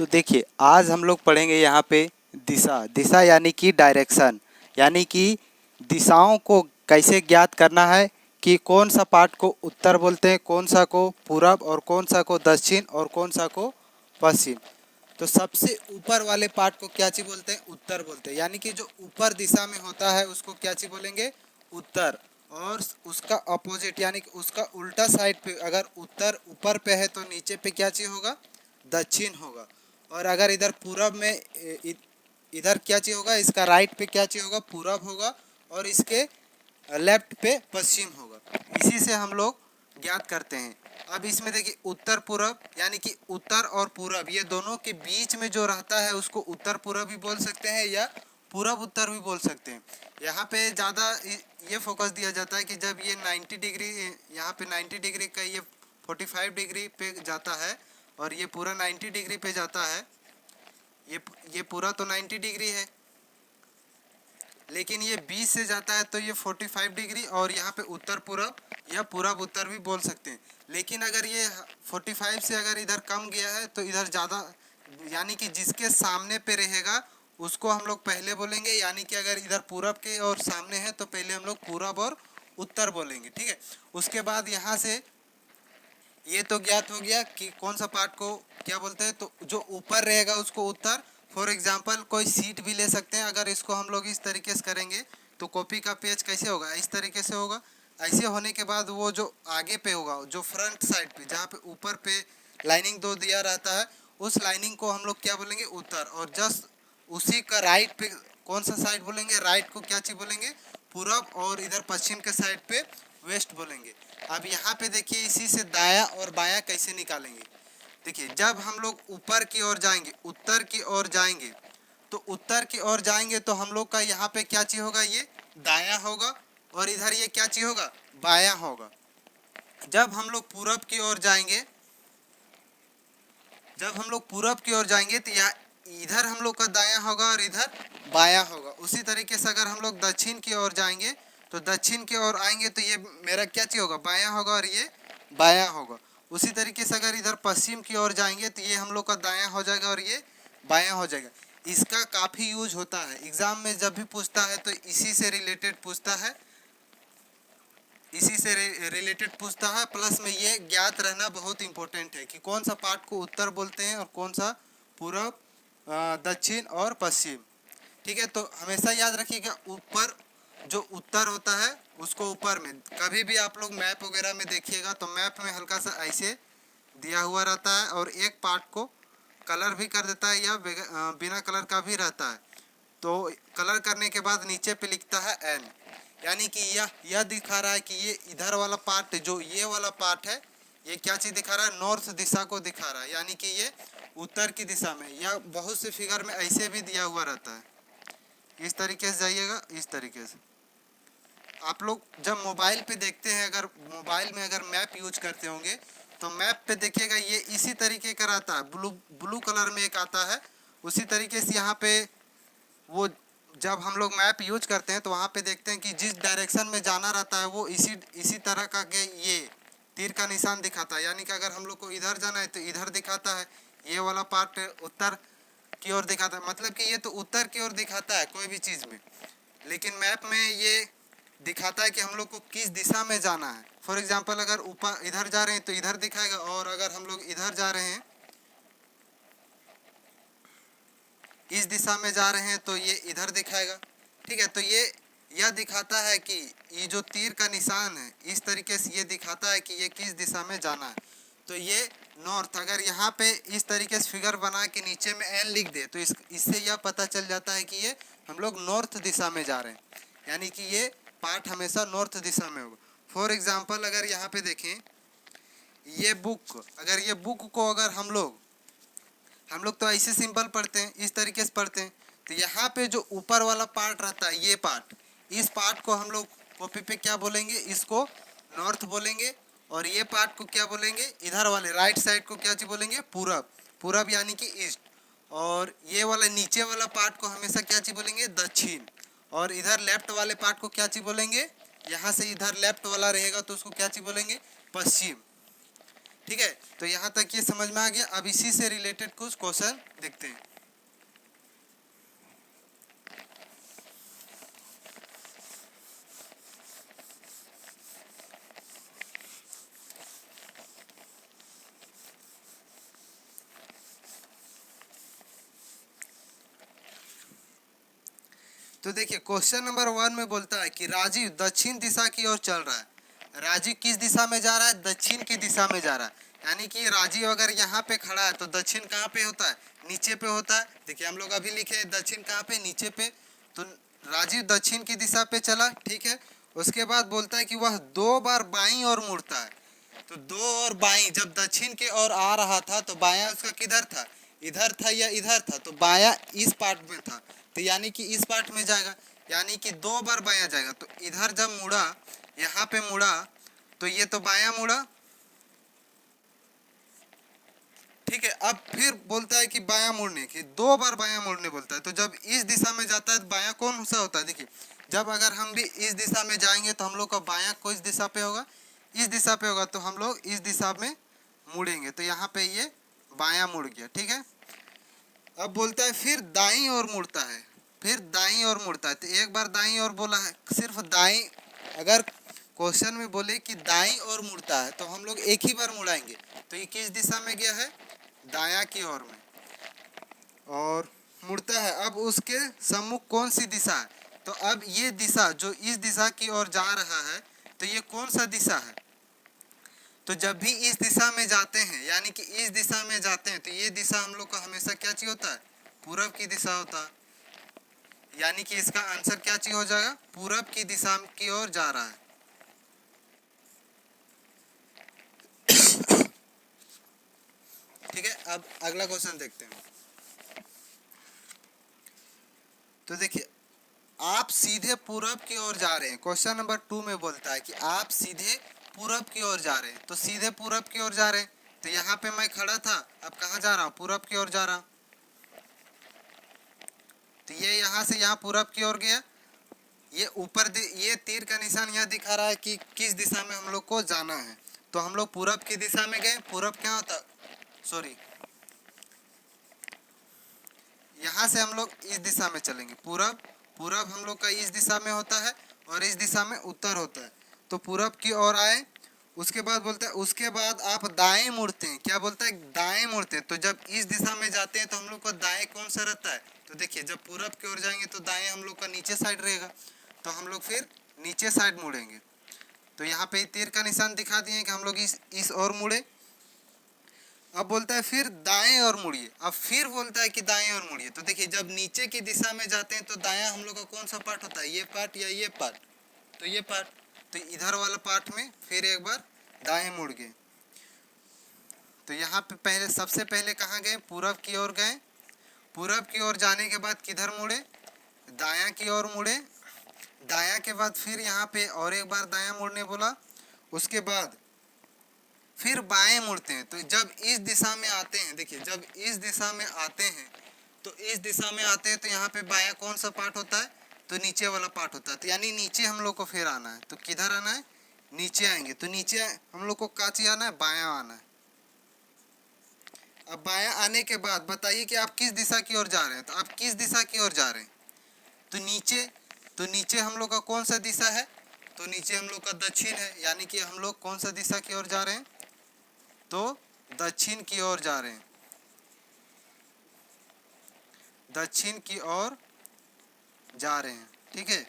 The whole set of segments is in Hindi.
तो देखिए आज हम लोग पढ़ेंगे यहाँ पे दिशा। दिशा यानी कि डायरेक्शन, यानी कि दिशाओं को कैसे ज्ञात करना है कि कौन सा पार्ट को उत्तर बोलते हैं, कौन सा को पूरब और कौन सा को दक्षिण और कौन सा को पश्चिम। तो सबसे ऊपर वाले पार्ट को क्या चीज बोलते हैं? उत्तर बोलते हैं। यानी कि जो ऊपर दिशा में होता है उसको क्या चीज बोलेंगे? उत्तर। और उसका अपोजिट यानी कि उसका उल्टा साइड पे अगर उत्तर ऊपर पे है तो नीचे पे क्या चीज होगा? दक्षिण होगा। और अगर इधर पूरब में इधर क्या चीज होगा? इसका राइट पे क्या चीज होगा? पूरब होगा। और इसके लेफ्ट पे पश्चिम होगा। इसी से हम लोग ज्ञात करते हैं। अब इसमें देखिए उत्तर पूरब यानी कि उत्तर और पूरब ये दोनों के बीच में जो रहता है उसको उत्तर पूरब भी बोल सकते हैं या पूरब उत्तर भी बोल सकते हैं। यहाँ पे ज़्यादा ये फोकस दिया जाता है कि जब ये 90 डिग्री, यहाँ पे 90 डिग्री का ये 45 डिग्री पे जाता है और ये पूरा 90 डिग्री पे जाता है। ये पूरा तो 90 डिग्री है, लेकिन ये 20 से जाता है तो ये 45 डिग्री और यहाँ पे उत्तर पूरब या पूरब उत्तर भी बोल सकते हैं। लेकिन अगर ये 45 से अगर इधर कम गया है तो इधर ज़्यादा, यानी कि जिसके सामने पे रहेगा उसको हम लोग पहले बोलेंगे। यानी कि अगर इधर पूरब के और सामने है तो पहले हम लोग पूरब और उत्तर बोलेंगे, ठीक है। उसके बाद यहाँ से ये तो ज्ञात हो गया कि कौन सा पार्ट को क्या बोलते हैं। तो जो ऊपर रहेगा उसको उत्तर। फॉर एग्जांपल कोई सीट भी ले सकते हैं। अगर इसको हम लोग इस तरीके से करेंगे तो कॉपी का पेज कैसे होगा? इस तरीके से होगा। ऐसे होने के बाद वो जो आगे पे होगा, जो फ्रंट साइड पे जहाँ पे ऊपर पे लाइनिंग दो दिया रहता है, उस लाइनिंग को हम लोग क्या बोलेंगे? उत्तर। और जस्ट उसी का राइट पे कौन सा साइड बोलेंगे? राइट को क्या चीज बोलेंगे? पूरब। और इधर पश्चिम के साइड पे वेस्ट बोलेंगे। अब यहाँ पे देखिए इसी से दाया और बायां कैसे निकालेंगे। देखिए जब हम लोग ऊपर की ओर जाएंगे, उत्तर की ओर जाएंगे, तो उत्तर की ओर जाएंगे तो हम लोग का यहाँ पे क्या चीज होगा? ये दाया होगा। और इधर ये क्या चीज होगा? बायां होगा। जब हम लोग पूरब की ओर जाएंगे, जब हम लोग पूरब की ओर जाएंगे तो यहाँ इधर हम लोग का दाया होगा और इधर बायां होगा। उसी तरीके से अगर हम लोग दक्षिण की ओर जाएंगे तो दक्षिण की ओर आएंगे तो ये मेरा क्या चीज होगा? बायां होगा और ये बायां होगा। उसी तरीके से अगर इधर पश्चिम की ओर जाएंगे तो ये हम लोग का दायां हो जाएगा और ये बायां हो जाएगा। इसका काफ़ी यूज होता है एग्जाम में, जब भी पूछता है तो इसी से रिलेटेड पूछता है, इसी से रिलेटेड पूछता है। प्लस में ये ज्ञात रहना बहुत इंपॉर्टेंट है कि कौन सा पार्ट को उत्तर बोलते हैं और कौन सा पूरब, दक्षिण और पश्चिम, ठीक है। तो हमेशा याद रखिएगा ऊपर जो उत्तर होता है उसको ऊपर में। कभी भी आप लोग मैप वगैरह में देखिएगा तो मैप में हल्का सा ऐसे दिया हुआ रहता है और एक पार्ट को कलर भी कर देता है या बिना कलर का भी रहता है। तो कलर करने के बाद नीचे पे लिखता है एन, यानी कि यह दिखा रहा है कि ये इधर वाला पार्ट, जो ये वाला पार्ट है, ये क्या चीज़ दिखा रहा है? नॉर्थ दिशा को दिखा रहा है, यानी कि ये उत्तर की दिशा में। या बहुत से फिगर में ऐसे भी दिया हुआ रहता है। इस तरीके से जाइएगा, इस तरीके से आप लोग जब मोबाइल पे देखते हैं, अगर मोबाइल में अगर मैप यूज करते होंगे तो मैप पे देखिएगा ये इसी तरीके का रहता है। ब्लू ब्लू कलर में एक आता है। उसी तरीके से यहाँ पे वो जब हम लोग मैप यूज करते हैं तो वहाँ पे देखते हैं कि जिस डायरेक्शन में जाना रहता है वो इसी तरह का के ये तीर का निशान दिखाता है। यानी कि अगर हम लोग को इधर जाना है तो इधर दिखाता है, ये वाला पार्ट उत्तर की ओर दिखाता है। मतलब कि ये तो उत्तर की ओर दिखाता है कोई भी चीज़ में, लेकिन मैप में ये दिखाता है कि हम लोग को किस दिशा में जाना है। फॉर एग्जाम्पल अगर ऊपर इधर जा रहे हैं तो इधर दिखाएगा, और अगर हम लोग इधर जा रहे हैं, इस दिशा में जा रहे हैं तो ये इधर दिखाएगा, ठीक है। तो यह दिखाता है कि ये जो तीर का निशान है इस तरीके से ये दिखाता है कि ये किस दिशा में जाना है। तो ये नॉर्थ, अगर यहाँ पे इस तरीके से फिगर बना के नीचे में एन लिख दे तो इससे यह पता चल जाता है कि ये हम लोग नॉर्थ दिशा में जा रहे हैं, यानी कि ये पार्ट हमेशा नॉर्थ दिशा में होगा। फॉर एग्जाम्पल अगर यहाँ पे देखें ये बुक, अगर ये बुक को अगर हम लोग तो ऐसे सिंपल पढ़ते हैं, इस तरीके से पढ़ते हैं। तो यहाँ पे जो ऊपर वाला पार्ट रहता है, ये पार्ट, इस पार्ट को हम लोग कॉपी पे क्या बोलेंगे? इसको नॉर्थ बोलेंगे। और ये पार्ट को क्या बोलेंगे? इधर वाले राइट साइड को क्या चीज बोलेंगे? पूरब। पूरब यानी कि ईस्ट। और ये वाला नीचे वाला पार्ट को हमेशा क्या चीज बोलेंगे? दक्षिण। और इधर लेफ्ट वाले पार्ट को क्या चीज बोलेंगे? यहाँ से इधर लेफ्ट वाला रहेगा तो उसको क्या चीज बोलेंगे? पश्चिम, ठीक है, तो यहाँ तक ये समझ में आ गया। अब इसी से रिलेटेड कुछ क्वेश्चन देखते हैं। तो देखिए क्वेश्चन नंबर 1 में बोलता है कि राजीव दक्षिण दिशा की ओर चल रहा है। राजीव किस दिशा में जा रहा है? दक्षिण की दिशा में जा रहा है। यानी कि राजीव अगर यहाँ पे खड़ा है तो दक्षिण कहाँ पे होता है? नीचे पे होता है। देखिए हम लोग अभी लिखे दक्षिण कहाँ पे? नीचे पे। तो राजीव दक्षिण की दिशा पे चला, ठीक है। उसके बाद बोलता है कि वह 2 बार बाईं ओर मुड़ता है। तो 2 और बाईं, जब दक्षिण की ओर आ रहा था तो बायां उसका किधर था? इधर था या इधर था? तो बायां इस पार्ट में था, तो यानी कि इस पार्ट में जाएगा, यानी कि 2 बार बायां जाएगा। तो इधर जब मुड़ा, यहाँ पे मुड़ा, तो ये तो बायां मुड़ा, ठीक है। अब फिर बोलता है कि बायां मुड़ने की, 2 बार बायां मुड़ने बोलता है। तो जब इस दिशा में जाता है तो बायां कौन सा होता है? देखिए जब अगर हम भी इस दिशा में जाएंगे तो हम लोग का बायां किस दिशा पे होगा? इस दिशा पे होगा। तो हम लोग इस दिशा में मुड़ेंगे, तो यहाँ पे ये बायां मुड़ गया, ठीक है। अब बोलता है फिर दाईं ओर मुड़ता है, फिर दाईं ओर मुड़ता है। तो एक बार दाईं ओर बोला है, सिर्फ दाईं। अगर क्वेश्चन में बोले कि दाईं ओर मुड़ता है तो हम लोग एक ही बार मुड़ाएंगे। तो ये किस दिशा में गया है? दायां की ओर में, और मुड़ता है। अब उसके सम्मुख कौन सी दिशा है? तो अब ये दिशा जो इस दिशा की ओर जा रहा है, तो ये कौन सा दिशा है? तो जब भी इस दिशा में जाते हैं, यानी कि इस दिशा में जाते हैं, तो ये दिशा हम लोग का हमेशा क्या चीज होता है? पूरब की दिशा होता है। यानी कि इसका आंसर क्या चीज हो जाएगा? पूरब की दिशा की ओर जा रहा है। ठीक है, अब अगला क्वेश्चन देखते हैं। तो देखिए आप सीधे पूरब की ओर जा रहे हैं। क्वेश्चन नंबर 2 में बोलता है कि आप सीधे पूरब की ओर जा रहे हैं। तो सीधे पूरब की ओर जा रहे हैं, तो यहाँ पे मैं खड़ा था, अब कहाँ जा रहा हूँ? पूरब की ओर जा रहा हूँ। तो ये यहाँ से यहाँ पूरब की ओर गया। ये ऊपर ये तीर का निशान यहाँ दिखा रहा है कि किस दिशा में हम लोग को जाना है। तो हम लोग पूरब की दिशा में गए। पूरब क्या होता? सॉरी, यहाँ से हम लोग इस दिशा में चलेंगे। पूरब, पूरब हम लोग का इस दिशा में होता है और इस दिशा में उत्तर होता है। तो पूरब की ओर आए। उसके बाद बोलते हैं उसके बाद आप दाएं मुड़ते हैं। क्या बोलता है? दाएं मुड़ते हैं। तो जब इस दिशा में जाते हैं तो हम लोग का दाएं कौन सा रहता है? तो देखिए जब पूरब की ओर जाएंगे तो दाएं हम लोग का नीचे साइड रहेगा, तो हम लोग फिर नीचे साइड मुड़ेंगे। तो यहाँ पे तीर का निशान दिखा दिए कि हम लोग इस ओर मुड़े। अब बोलता है फिर दाएं ओर मुड़िए। अब फिर बोलता है कि दाएं ओर मुड़िए। तो देखिए जब नीचे की दिशा में जाते हैं तो दायां हम लोग का कौन सा पार्ट होता है? ये पार्ट या ये पार्ट? तो ये पार्ट। तो इधर वाला पार्ट में फिर एक बार दाएं मुड़ गए। तो यहाँ पे पहले सबसे पहले कहाँ गए? पूरब की ओर गए। पूरब की ओर जाने के बाद किधर मुड़े? दायां की ओर मुड़े। दायां के बाद फिर यहाँ पे और एक बार दायां मुड़ने बोला। उसके बाद फिर बाएं मुड़ते हैं। तो जब इस दिशा में आते हैं, देखिए जब इस दिशा में आते हैं, तो इस दिशा में आते हैं तो यहाँ पे बायां कौन सा पार्ट होता है? तो नीचे वाला पार्ट होता है। तो यानी नीचे हम लोग को फिर आना है। तो किधर आना है? नीचे आएंगे। तो नीचे हम लोग को काची आना है? बायां आना है। अब बायां आने के बाद बताइए कि आप किस दिशा की ओर जा रहे हैं। तो आप किस दिशा की ओर जा रहे हैं? तो नीचे। तो नीचे हम लोग का कौन सा दिशा है? तो नीचे हम लोग का दक्षिण है। यानी कि हम लोग कौन सा दिशा की ओर जा रहे हैं? तो दक्षिण की ओर जा रहे हैं। दक्षिण की ओर जा रहे हैं, ठीक है।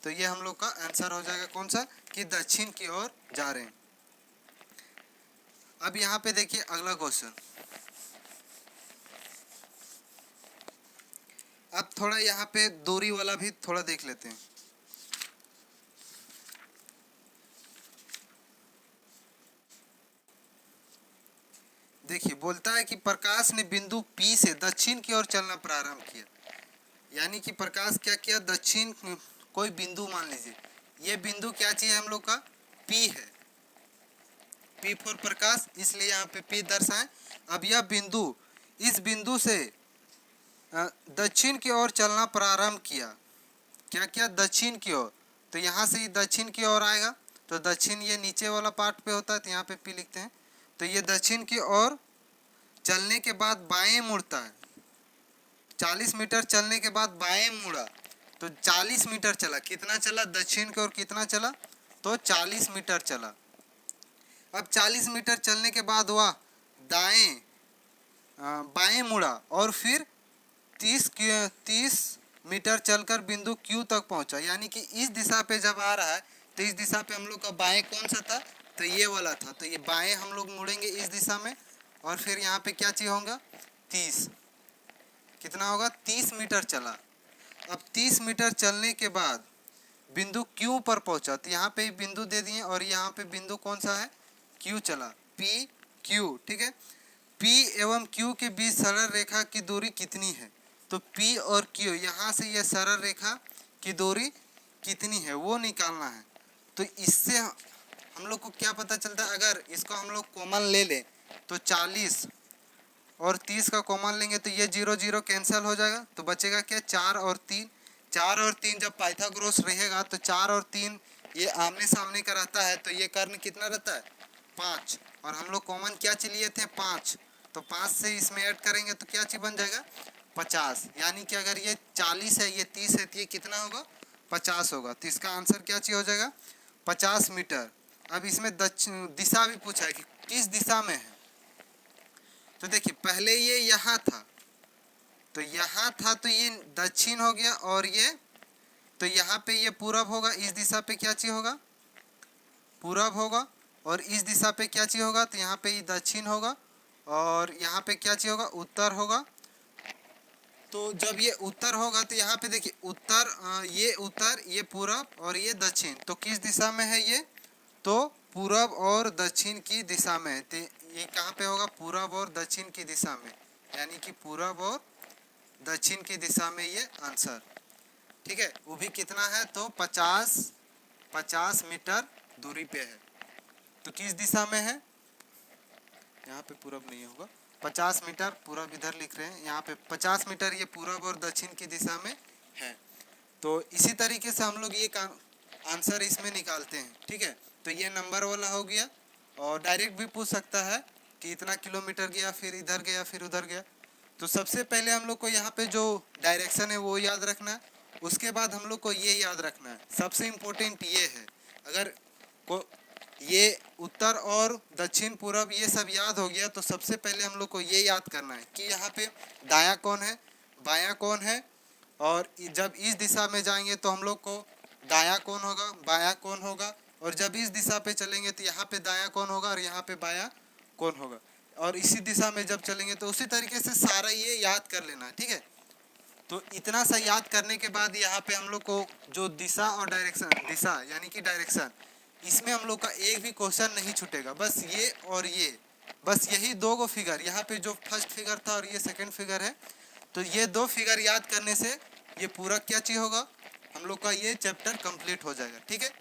तो ये हम लोग का आंसर हो जाएगा कौन सा? कि दक्षिण की ओर जा रहे हैं। अब यहाँ पे देखिए अगला क्वेश्चन। अब थोड़ा यहाँ पे दूरी वाला भी थोड़ा देख लेते हैं। देखिए बोलता है कि प्रकाश ने बिंदु P से दक्षिण की ओर चलना प्रारंभ किया। यानी कि प्रकाश क्या किया? दक्षिण, कोई बिंदु मान लीजिए। ये बिंदु क्या चाहिए हम लोग का? P है। P फॉर प्रकाश, इसलिए यहाँ पे P दर्शाएं। अब यह बिंदु, इस बिंदु से दक्षिण की ओर चलना प्रारंभ किया। क्या किया? दक्षिण की ओर। तो यहाँ से दक्षिण की ओर आएगा। तो दक्षिण ये नीचे वाला पार्ट पे होता है, तो यहाँ पे P लिखते हैं। तो ये दक्षिण की ओर चलने के बाद बाएं मुड़ता है। 40 मीटर चलने के बाद बाएं मुड़ा तो 40 मीटर चला। कितना चला? दक्षिण की ओर कितना चला? तो 40 मीटर चला। अब 40 मीटर चलने के बाद वह बाएं मुड़ा और फिर 30 मीटर चलकर बिंदु Q तक पहुंचा। यानी कि इस दिशा पे जब आ रहा है तो इस दिशा पे हम लोग का बाएं कौन सा था? तो ये वाला था। तो ये बाएं हम लोग मुड़ेंगे इस दिशा में और फिर यहाँ पे क्या चीज होगा? 30। कितना होगा? 30 मीटर चला। अब 30 मीटर चलने के बाद बिंदु Q पर पहुंचा। तो यहाँ पे बिंदु दे दिए और यहाँ पे बिंदु कौन सा है? Q चला। P Q, ठीक है। P एवं Q के बीच सरल रेखा की दूरी कितनी है? तो P और Q, यहाँ से ये सरल रेखा की दूरी कितनी है वो निकालना है। तो इससे हम लोग को क्या पता चलता है? अगर इसको हम लोग कॉमन ले लें तो 40 और 30 का कॉमन लेंगे तो ये 0 0 कैंसिल हो जाएगा। तो बचेगा क्या? 4 और 3। 4 और 3 जब पाइथागोरस रहेगा तो 4 और 3 ये आमने सामने का रहता है। तो ये कर्ण कितना रहता है? 5। और हम लोग कॉमन क्या लिए थे? 5। तो 5 से इसमें ऐड करेंगे तो क्या चीज बन जाएगा? 50। यानी कि अगर ये 40 है, ये 30 है, तो ये कितना होगा? 50 होगा। तो इसका आंसर क्या चीज हो जाएगा? 50 मीटर। अब इसमें दिशा भी पूछा है कि किस दिशा में है। तो देखिए पहले ये यहाँ था, तो यहाँ था तो ये दक्षिण हो गया और ये तो यहाँ पे ये पूरब होगा। इस दिशा पे क्या चीज होगा? पूरब होगा। और इस दिशा पे क्या चीज होगा? तो यहाँ पे ये दक्षिण होगा और यहाँ पे क्या चीज होगा? उत्तर होगा। तो जब ये उत्तर होगा तो यहाँ पे देखिए उत्तर, ये पूरब और ये दक्षिण। तो किस दिशा में है ये? तो पूरब और दक्षिण की दिशा में है। तो ये कहाँ पे होगा? पूरब और दक्षिण की दिशा में। यानी कि पूरब और दक्षिण की दिशा में ये आंसर, ठीक है। वो भी कितना है? तो 50 मीटर दूरी पे है। तो किस दिशा में है? यहाँ पे पूरब नहीं होगा। 50 मीटर पूरब इधर लिख रहे हैं, यहाँ पे 50 मीटर ये पूरब और दक्षिण की दिशा में है। तो इसी तरीके से हम लोग ये आंसर इसमें निकालते हैं, ठीक है। तो ये नंबर वाला हो गया। और डायरेक्ट भी पूछ सकता है कि इतना किलोमीटर गया, फिर इधर गया, फिर उधर गया। तो सबसे पहले हम लोग को यहाँ पे जो डायरेक्शन है वो याद रखना है। उसके बाद हम लोग को ये याद रखना है, सबसे इम्पोर्टेंट ये है। अगर ये उत्तर और दक्षिण पूरब ये सब याद हो गया तो सबसे पहले हम लोग को ये याद करना है कि यहाँ पे दायां कौन है, बायां कौन है। और जब इस दिशा में जाएंगे तो हम लोग को दायां कौन होगा, बायां कौन होगा। और जब इस दिशा पे चलेंगे तो यहाँ पे दायां कौन होगा और यहाँ पे बायां कौन होगा। और इसी दिशा में जब चलेंगे तो उसी तरीके से सारा ये याद कर लेना है, ठीक है। तो इतना सा याद करने के बाद यहाँ पे हम लोग को जो दिशा और डायरेक्शन, दिशा यानी कि डायरेक्शन, इसमें हम लोग का एक भी क्वेश्चन नहीं छूटेगा। बस ये और ये, बस यही दो गो फिगर, यहाँ पे जो फर्स्ट फिगर था और ये सेकंड फिगर है, तो ये दो फिगर याद करने से ये पूरा क्या चीज होगा? हम लोग का ये चैप्टर कंप्लीट हो जाएगा, ठीक है।